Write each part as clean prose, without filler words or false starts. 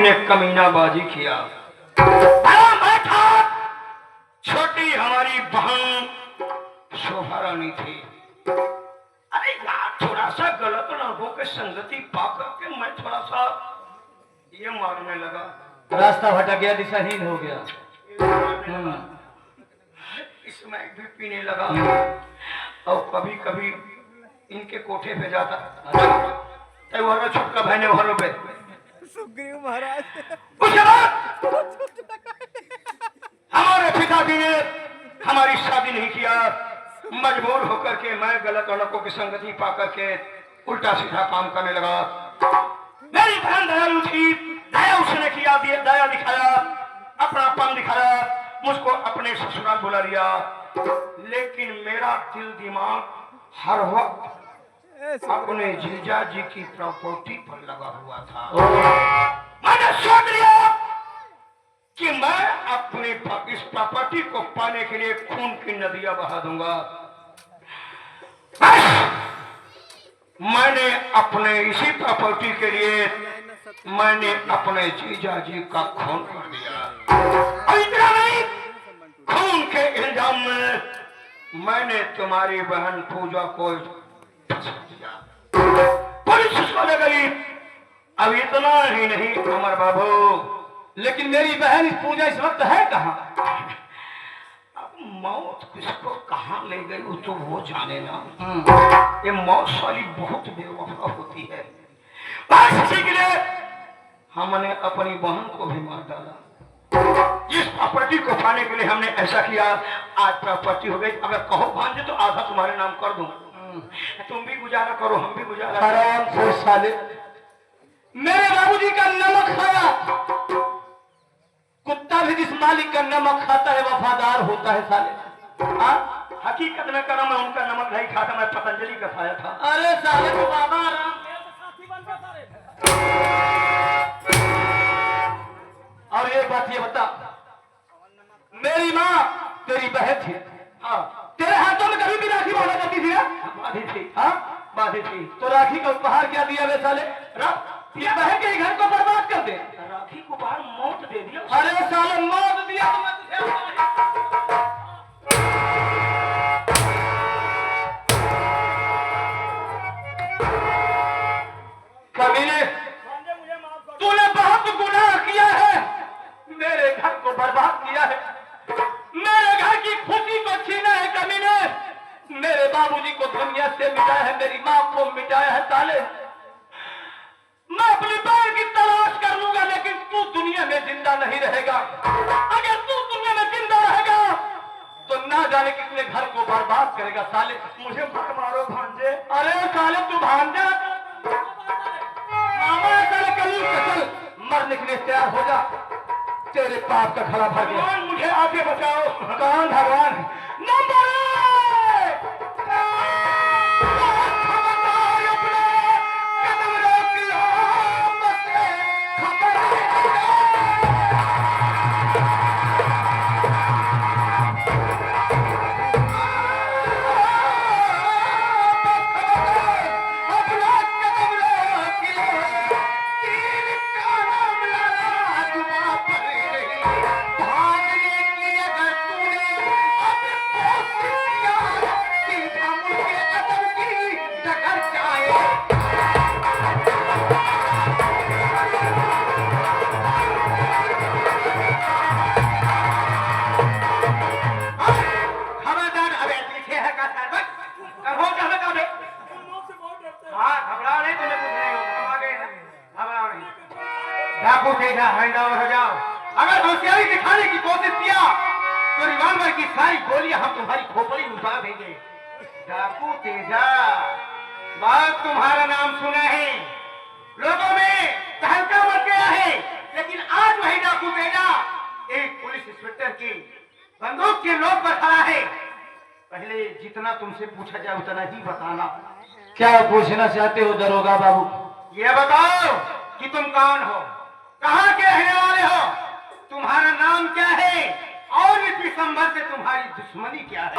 ने कमीनाबाजी किया। बैठा छोटी हमारी बहन शोभा रानी थी। अरे यार थोड़ा सा गलत लोगों के संगति पाकर के मैं थोड़ा सा ये मारने लगा, रास्ता भटक गया, दिशाहीन हो गया। इसमें भी पीने लगा और कभी कभी इनके कोठे पे जाता। तो वो छुटका भाई ने वहां पे सुग्रीव महाराज उसके बाद हमारे पिताजी ने हमारी शादी नहीं किया। मजबूर होकर के मैं गलत लोगों की संगति पाकर के उल्टा सीधा काम करने लगा। मेरी बहन दयालु थी, दया उसने किया, दया दिखाया, अपनापन दिखाया, मुझको अपने ससुराल बुला लिया। लेकिन मेरा दिल दिमाग हर वक्त अपने जीजा जी की प्रॉपर्टी पर लगा हुआ था। मैंने सोच लिया कि मैं अपने इस प्रॉपर्टी को पाने के लिए खून की नदियां बहा दूंगा। मैंने अपने इसी प्रॉपर्टी के लिए मैंने अपने जीजा जी का खून कर दिया। और इतना नहीं, खून के इल्जाम में मैंने तुम्हारी बहन पूजा को दिया। पुलिस उसको ले गई। अब इतना ही नहीं अमर बाबू, लेकिन मेरी बहन इस पूजा इस वक्त है कहाँ? अब मौत किसको कहाँ ले गई वो तो वो जाने ना। ये मौत साली बहुत बेवफा होती है। बस इसी के लिए हमने अपनी बहन को भी मार डाला। इस प्रॉपर्टी को पाने के लिए हमने ऐसा किया। आज प्रॉपर्टी हो गई, अगर कहो भांजे तो आधा तुम्हारे नाम कर दूं। तुम भी गुजारा करो, हम भी गुजारा हराम खोर साले, मेरे बाबूजी का नमक खाया। कुत्ता भी जिस मालिक का नमक खाता है वफादार होता है साले। हकीकत में करो, मैं उनका नमक नहीं खाता, मैं पतंजलि का खाया था। अरे साले तो बाबा और एक बात ये बता, मेरी माँ तेरी बहन थी। हाँ तेरे हाथों में कभी भी राखी बांधा करती थी ना? बाधी थी। हाँ बाधी थी। तो राखी का उपहार क्या दिया वे साले? ये बहन के घर को बर्बाद कर दे। राखी को बाहर मौत दे दिया। अरे साले मौत दिया तो मैं तुझे कमीने, तूने बहुत गुनाह किया है, मेरे घर को बर्बाद किया है, मेरे घर की खुशी को छीना है कमीने, मेरे बाबूजी को दुनिया से मिटाया है, मेरी माँ को मिटाया है साले। मैं अपनी बहन की तलाश कर लूंगा, लेकिन तू दुनिया में जिंदा नहीं रहेगा। अगर तू दुनिया में जिंदा रहेगा तो ना जाने कितने घर को बर्बाद करेगा साले। मुझे मत मारो भांजे। अरे साले तू भांजा मामा साले कल चल मरने के लिए तैयार हो जा, तेरे पाप का खड़ा भर गया। भगवान मुझे आगे बचाओ। कौन भगवान? नंबर हो जाओ। अगर होशियारी दिखाने की कोशिश किया तो रिवॉल्वर की सारी गोलियां हम तुम्हारी खोपड़ी में उतार देंगे। डाकू तेजा, बात तुम्हारा नाम सुना है, लोगों में तहलका मच गया है, लेकिन आज वही डाकू तेजा एक पुलिस इंस्पेक्टर की बंदूक के नोक पर खड़ा है। पहले जितना तुमसे पूछा जाए उतना ही बताना। क्या पूछना चाहते हो दरोगा बाबू? ये बताओ कि तुम कौन हो, कहाँ के रहने वाले हो, तुम्हारा नाम क्या है और इस दिसंबर से तुम्हारी दुश्मनी क्या है?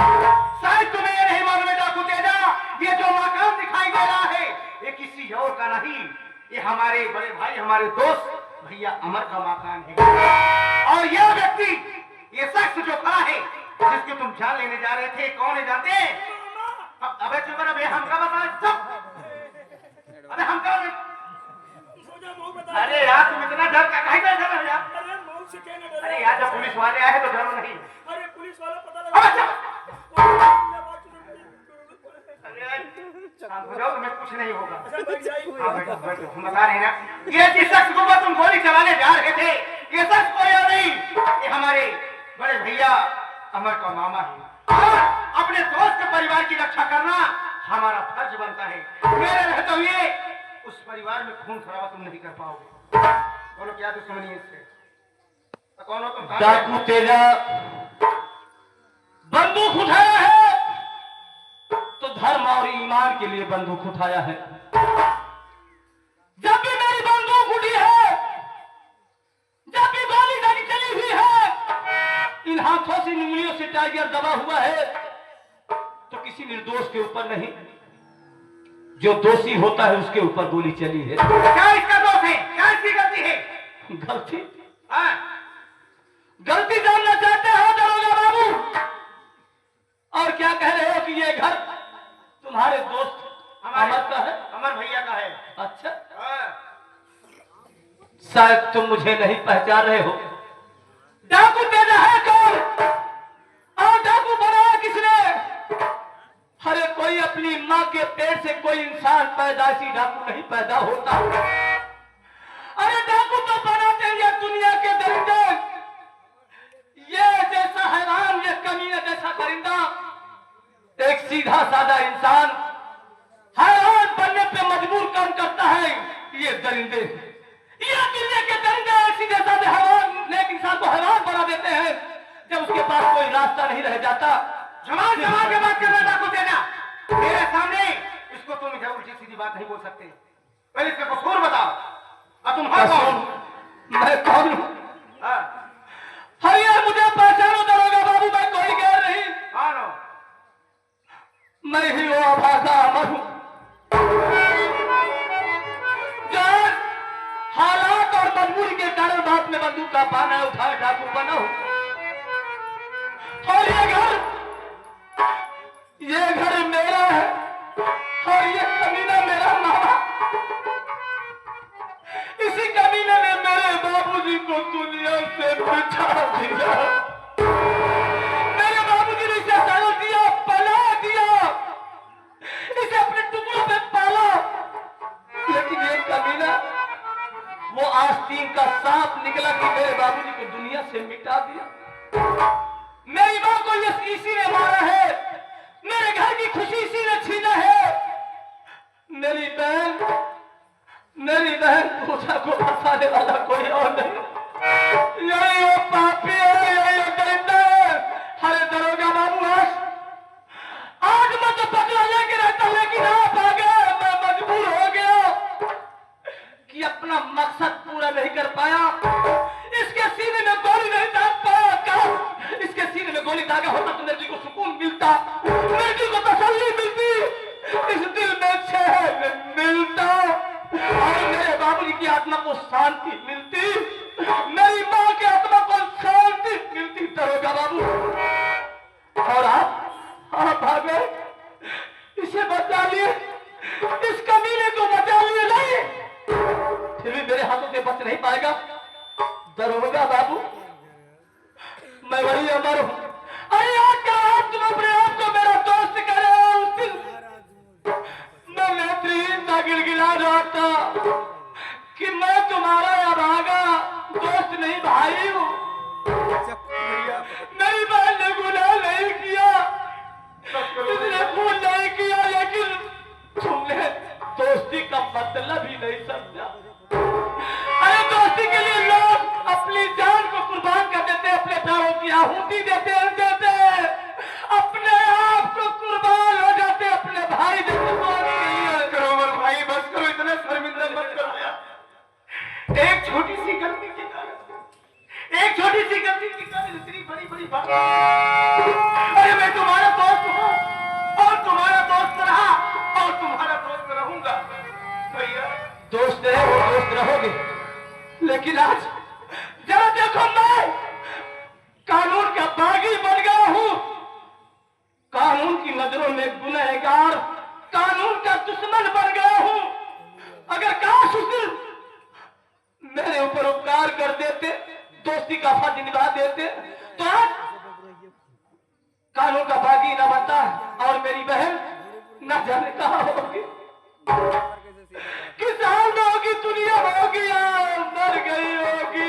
शायद तुम्हें ये नहीं मालूम है डाकू तेजा, ये जो मकान दिखाई दे रहा है ये किसी और का नहीं, ये हमारे बड़े भाई, हमारे दोस्त भैया अमर का मकान है। और यह व्यक्ति, ये शख्स जो खड़ा है, जिसको तुम जान लेने जा रहे थे, कौन है जानते हैं? अबे चुप रहो, हम क्या बता? चुप। अबे हम क्या? अरे यार तुम इतना डर का काहे कर रहे हो यार? अरे यार जब पुलिस वाले आए तो डरो नहीं। अरे पुलिस वाला पता लगा। तुम्हें कुछ नहीं होगा। हाँ बैठो बैठो, हम बता रहे हैं ना, ये जिस शख्स को तुम गोली चलाने जा रहे थे, ये शख्स कोई और नहीं, ये हमारे बड़े भैया अमर का मामा है। और अपने दोस्त के परिवार की रक्षा करना हमारा फर्ज बनता है। मेरे रहते हुए उस परिवार में खून खराबा तुम नहीं कर पाओगे। बोलो क्या दुश्मनी है इससे? तो कौन हो तुम? डाकू तेजा बंदूक उठाया है तो धर्म और ईमान के लिए बंदूक उठाया है। जब भी मेरी बंदूक उठी है, जब भी गोली दागी चली हुई है, इन हाथों से उंगलियों से टाइगर दबा हुआ है तो किसी निर्दोष के ऊपर नहीं, जो दोषी होता है उसके ऊपर गोली चली है। क्या इसका दोष है? क्या इसकी गलती है? गलती? हाँ? गलती जानना चाहते हो दरोगा बाबू? और क्या कह रहे हो कि ये घर तुम्हारे दोस्त अमर का है? अमर भैया का है। अच्छा, हाँ। शायद तुम मुझे नहीं पहचान रहे हो। डाकू तेजा है कौन? और डाकू बनाया किसने? अरे कोई अपनी माँ के पेट से कोई इंसान पैदाइशी डाकू नहीं पैदा होता। अरे डाकू तो बनाते हैं ये दुनिया के दरिंदे, ये जैसा हैवान, ये कमीने जैसा परिंदा, एक सीधा साधा इंसान हैरान बनने पे मजबूर काम करता है। ये दरिंदे, ये दुनिया के दरिंदे सीधे साधे हैरान, नेक इंसान को हैरान बना देते हैं। जब उसके पास कोई रास्ता नहीं रह जाता। जवान जवान के बात कर रहा था देना मेरे सामने, इसको तुम मुझे उल्टी सीधी बात नहीं बोल सकते। पहले इसका कसूर बताओ। अब तुम हाँ कौन? मैं कौन हूँ? हाँ। हरिया मुझे पहचानो दरोगा बाबू, मैं कोई गैर नहीं। कौन हो? मैं ही वो अभागा अमर हूँ, जान हालात और मजबूरी के कारण बाप में बंदूक का पाना उठाए डाकू बना हूँ। और ये घर मेरा है और ये कमीना मेरा मामा। इसी कमीने ने मेरे बाबूजी को दुनिया से बिछा दिया। मेरे बाबूजी ने इसे डाल दिया, पला दिया, इसे अपने टुकड़ों में पाला। लेकिन ये कमीना वो आस्तीन का सांप निकला कि मेरे बाबूजी को दुनिया से मिटा दिया। मेरी माँ को ये इसी ने मारा है, मेरे घर की खुशी इसी ने छीना है। मेरी बहन पूजा को फंसाने वाला कोई और नहीं, यही वो पापी है, यही वो दरिंदा है। अरे दरोगा बाबू, आज मैं तो पकड़ा लेके रहता हूं, लेकिन आप आ गए, मैं मजबूर हो गया कि अपना मकसद पूरा नहीं कर पाया। इसके सीने में गोली नहीं दाग पाया। कहा इसके सीने में गोली दागा होता तो मेरे दिल को सुकून मिलता, मेरे दिल को तसल्ली मिलती, इस दिल में चैन मिलता और मेरे बाबूजी की आत्मा को शांति मिलती, मेरी माँ की आत्मा को शांति मिलती। दरोगा बाबू, और आप आ गए, इसे बचा लिए, इस कमीने को बचा लिए। नहीं, फिर भी मेरे हाथों से बच नहीं पाएगा। दरोगा बाबू, मैं वही अमर हूं। अरे आज का आज तुम अपने आप को मेरा दोस्त करे, उस दिन मैं नेत्रहीन था, गिड़गिड़ा रहा था कि मैं तुम्हारा अभागा दोस्त नहीं भाई हूं। मेरी बहन ने गुनाह नहीं किया, इसने खून नहीं किया, लेकिन तुमने दोस्ती का मतलब ही नहीं समझा। अरे दोस्ती के लिए लोग अपनी जान को कुर्बान कर देते, अपने प्राणों की आहुति देते, अपने आप को कुर्बान हो जाते अपने भाई जैसे दोस्त के लिए। करो भाई, बस करो, इतना शर्मिंदा मत करो यार। एक छोटी सी गलती के कारण, एक छोटी सी गलती के कारण इतनी बड़ी बड़ी बात। अरे मैं तुम्हारा दोस्त हूँ और तुम्हारा दोस्त रहा और तुम्हारा दोस्त रहूंगा। भैया दोस्त रहे हो, दोस्त रहोगे, लेकिन आज जरा देखो, मैं कानून का बागी बन गया हूं, कानून की नजरों में गुनहगार, कानून का दुश्मन बन गया हूं। अगर काश उस दिन मेरे ऊपर उपकार कर देते, दोस्ती का फर्ज निभा देते, तो आज कानून का बागी न बनता और मेरी बहन न जाने कहां होगी, किस हाल में होगी, दुनिया होगी या मर गई होगी।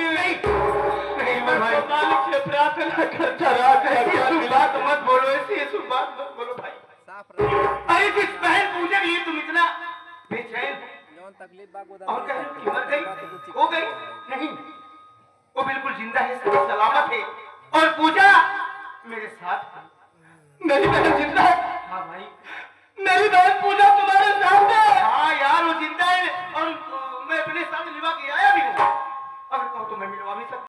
नहीं मैं भाई, मालिक से प्रार्थना करता रहा ऐसी बात मत बोलो, ऐसी बात मत बोलो भाई। अरे जिस बहन पूजा के लिए तुम इतना बेचैन तकलीफ बात और कह रहे हो, मर गई, हो गई? नहीं, वो बिल्कुल जिंदा है, सही सलामत है, और पूजा मेरे साथ है। मेरी बहन जिंदा है? हाँ भाई, मेरी बहन पूजा तुम्हारे साथ है? हाँ यार वो जिंदा है, और मैं अपने साथ लिवा के आया भी हूँ। अगर कहो तो मैं मिलवा भी सकता